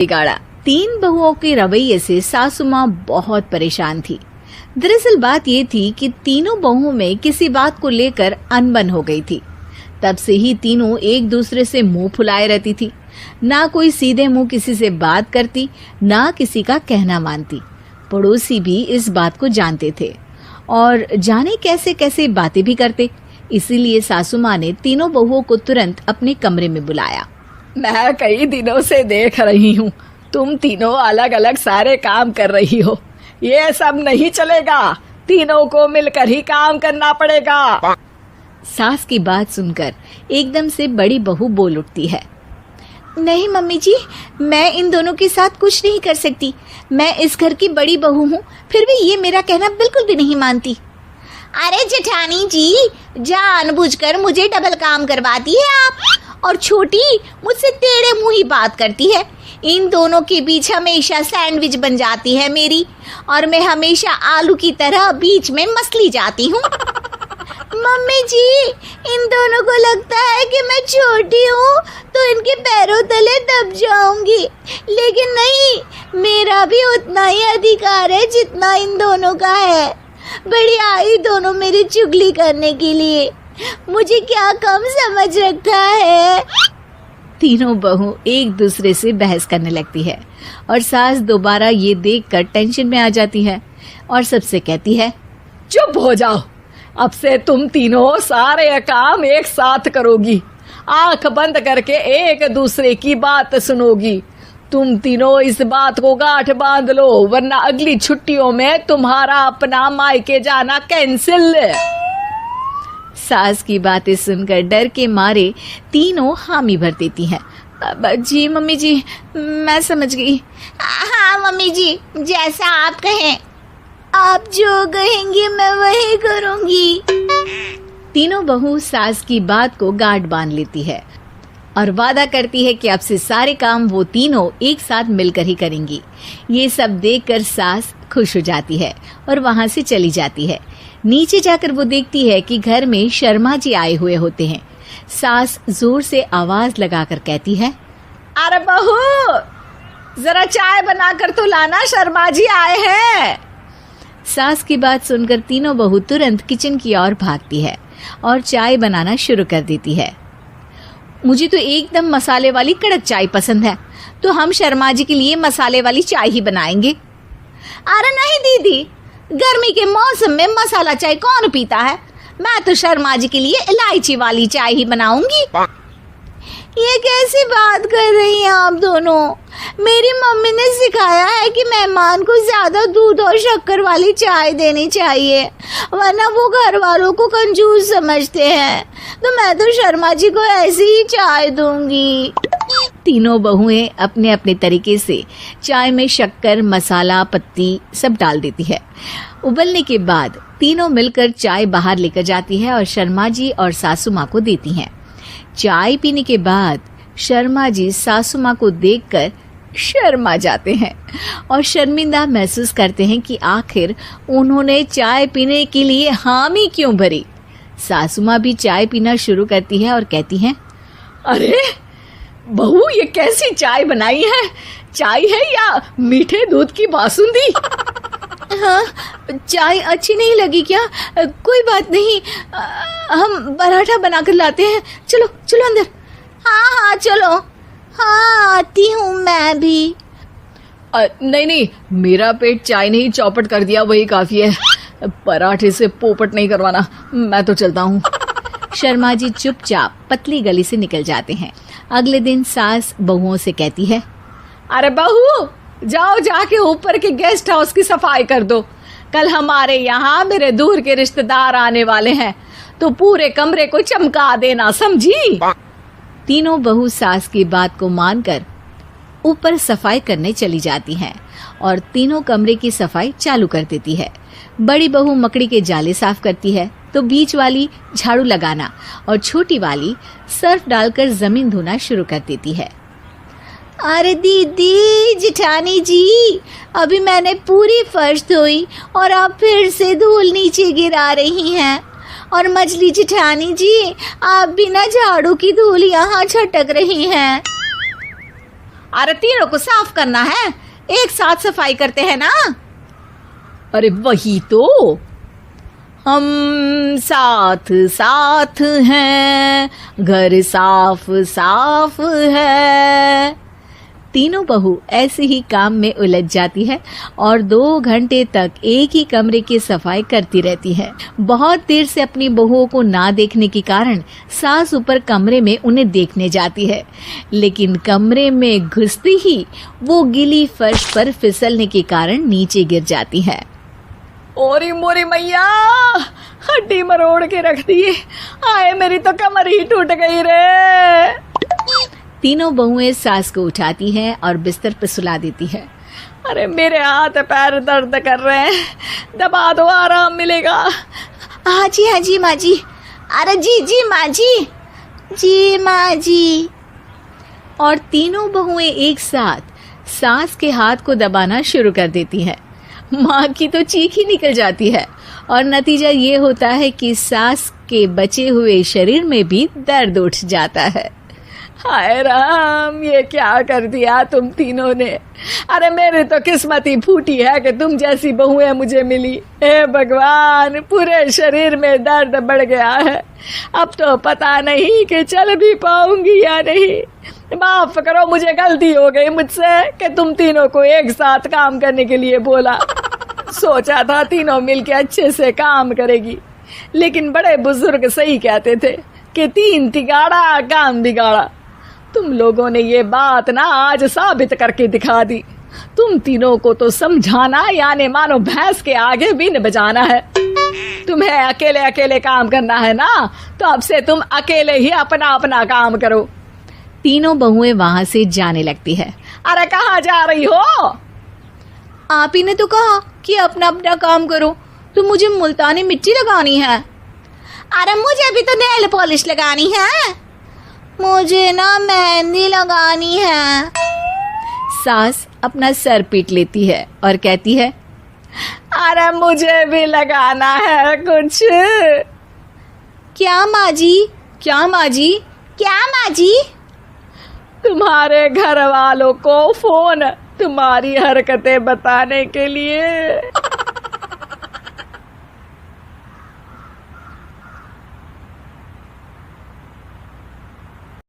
बिगाड़ा। तीन बहुओं के रवैये से सासू माँ बहुत परेशान थी। दरअसल बात ये थी कि तीनों बहुओं में किसी बात को लेकर अनबन हो गई थी। तब से ही तीनों एक दूसरे से मुंह फुलाए रहती थी। ना कोई सीधे मुंह किसी से बात करती, ना किसी का कहना मानती। पड़ोसी भी इस बात को जानते थे और जाने कैसे कैसे बातें भी करते। इसीलिए सासू माँ ने तीनों बहुओं को तुरंत अपने कमरे में बुलाया। मैं कई दिनों से देख रही हूँ, तुम तीनों अलग अलग सारे काम कर रही हो। ये सब नहीं चलेगा, तीनों को मिलकर ही काम करना पड़ेगा। सास की बात सुनकर एकदम से बड़ी बहू बोल उठती है। नहीं मम्मी जी, मैं इन दोनों के साथ कुछ नहीं कर सकती। मैं इस घर की बड़ी बहू हूँ, फिर भी ये मेरा कहना बिल्कुल भी नहीं मानती। अरे जेठानी जी, जानबूझकर मुझे डबल काम करवाती है आप। और छोटी मुझसे टेढ़े मुंह ही बात करती है। इन दोनों के बीच हमेशा सैंडविच बन जाती है मेरी, और मैं हमेशा आलू की तरह बीच में मसली जाती हूँ। मम्मी जी, इन दोनों को लगता है कि मैं छोटी हूँ तो इनके पैरों तले दब जाऊंगी, लेकिन नहीं, मेरा भी उतना ही अधिकार है जितना इन दोनों का है। बड़ी आई दोनों मेरी चुगली करने के लिए, मुझे क्या कम समझ रखा है। तीनों बहू एक दूसरे से बहस करने लगती है और सास दोबारा ये देखकर टेंशन में आ जाती है और सबसे कहती है, चुप हो जाओ, अब से तुम तीनों सारे काम एक साथ करोगी। आंख बंद करके एक दूसरे की बात सुनोगी। तुम तीनों इस बात को गांठ बांध लो, वरना अगली छुट्टियों में तुम्हारा अपना मायके जाना कैंसिल। सास की बातें सुनकर डर के मारे तीनों हामी भर देती हैं। जी मम्मी जी, मैं समझ गई। हाँ मम्मी जी, जैसा आप कहें। आप जो कहेंगी मैं वही करूंगी। तीनों बहू सास की बात को गांठ बांध लेती है और वादा करती है कि अब से सारे काम वो तीनों एक साथ मिलकर ही करेंगी। ये सब देखकर सास खुश हो जाती है और वहां से चली जाती है। नीचे जाकर वो देखती है कि घर में शर्मा जी आए हुए होते हैं। सास जोर से आवाज लगाकर कहती है, अरे बहू, जरा चाय बनाकर तो लाना, शर्मा जी आए हैं। सास की बात सुनकर तीनों बहू तुरंत किचन की ओर भागती है और चाय बनाना शुरू कर देती है। मुझे तो एकदम मसाले वाली कड़क चाय पसंद है, तो हम शर्मा जी के लिए मसाले वाली चाय ही बनाएंगे। अरे नहीं दीदी, गर्मी के मौसम में मसाला चाय कौन पीता है? मैं तो शर्मा जी के लिए इलायची वाली चाय ही बनाऊंगी। ये कैसी बात कर रही हैं आप दोनों? मेरी मम्मी ने सिखाया है कि मेहमान को ज्यादा दूध और शक्कर वाली चाय देनी चाहिए, वरना वो घर वालों को कंजूस समझते हैं। तो मैं तो शर्मा जी को ऐसी ही चाय दूंगी। तीनों बहुएं अपने अपने तरीके से चाय में शक्कर, मसाला, पत्ती सब डाल देती है। उबलने के बाद तीनों मिलकर चाय बाहर लेकर जाती है और शर्मा जी और सासू माँ को देती हैं। चाय पीने के बाद शर्मा जी सासू माँ को देखकर शर्मा जाते हैं और शर्मिंदा महसूस करते हैं कि आखिर उन्होंने चाय पीने के लिए हामी क्यों भरी। सासू माँ भी चाय पीना शुरू करती है और कहती हैं, अरे बहू, ये कैसी चाय बनाई है? चाय है या मीठे दूध की बासुंदी? हाँ, चाय अच्छी नहीं लगी क्या? कोई बात नहीं, हम पराठा बनाकर लाते हैं। चलो चलो अंदर। हाँ चलो। हाँ, आती हूँ मैं भी। नहीं नहीं, मेरा पेट चाय ने ही चौपट कर दिया, वही काफी है। पराठे से पोपट नहीं करवाना, मैं तो चलता हूँ। शर्मा जी चुपचाप पतली गली से निकल जाते हैं। अगले दिन सास बहुओं से कहती है, अरे बहू, जाओ जाके ऊपर के गेस्ट हाउस की सफाई कर दो। कल हमारे यहाँ मेरे दूर के रिश्तेदार आने वाले हैं, तो पूरे कमरे को चमका देना, समझी? तीनों बहू सास की बात को मानकर ऊपर सफाई करने चली जाती हैं और तीनों कमरे की सफाई चालू कर देती है। बड़ी बहू मकड़ी के जाले साफ करती है, तो बीच वाली झाड़ू लगाना और छोटी वाली सर्फ डालकर जमीन धोना शुरू कर देती है। अरे दीदी, जेठानी जी, अभी मैंने पूरी फर्श धोई और आप फिर से धूल नीचे गिरा रही हैं। और मछली जेठानी जी, आप बिना झाड़ू की धूल यहाँ छटक रही हैं। अरे तीनों को साफ करना है, एक साथ सफाई करते हैं ना। अरे वही तो, हम साथ साथ हैं, घर साफ साफ है। तीनों बहू ऐसे ही काम में उलझ जाती है और 2 घंटे तक एक ही कमरे की सफाई करती रहती है। बहुत देर से अपनी बहुओं को ना देखने के कारण सास ऊपर कमरे में उन्हें देखने जाती है, लेकिन कमरे में घुसती ही वो गीली फर्श पर फिसलने के कारण नीचे गिर जाती है। ओरी मोरी मैया, हड्डी मरोड़ के रख दी। आए मेरी तो कमर ही टूट गई रे। तीनों बहुएं सास को उठाती हैं और बिस्तर पर सुला देती है। अरे मेरे हाथ पैर दर्द कर रहे हैं, दबा दो, आराम मिलेगा। हाँ जी माँ जी। अरे जी माँ जी, जी माँ जी। और तीनों बहुएं एक साथ सास के हाथ को दबाना शुरू कर देती हैं। माँ की तो चीख ही निकल जाती है और नतीजा ये होता है कि सास के बचे हुए शरीर में भी दर्द उठ जाता है। हाय राम, ये क्या कर दिया तुम तीनों ने। अरे मेरी तो किस्मत ही फूटी है कि तुम जैसी बहुएं मुझे मिली। हे भगवान, पूरे शरीर में दर्द बढ़ गया है। अब तो पता नहीं कि चल भी पाऊंगी या नहीं। माफ करो, मुझे गलती हो गई मुझसे कि तुम तीनों को एक साथ काम करने के लिए बोला। सोचा था तीनों मिलके अच्छे से काम करेगी, लेकिन बड़े बुजुर्ग सही कहते थे कि 3 तिगाड़ा काम बिगाड़ा। तुम लोगों ने ये बात ना आज साबित करके दिखा दी। तुम तीनों को तो समझाना यानी मानो भैंस के आगे बीन बजाना है। तुम्हें अकेले अकेले काम करना है ना, तो अब से तुम अकेले ही अपना अपना काम करो। तीनों बहुएं वहां से जाने लगती है। अरे कहाँ जा रही हो? आप ही ने तो कहा कि अपना अपना काम करो, तो मुझे मुल्तानी मिट्टी लगानी है। अरे मुझे भी तो नेल पॉलिश लगानी है, मुझे ना मेहंदी लगानी है। सास अपना सर पीट लेती है और कहती है, अरे मुझे भी लगाना है कुछ। क्या माँ जी? क्या माँ जी? क्या माँ जी? तुम्हारे घर वालों को फोन तुम्हारी हरकतें बताने के लिए।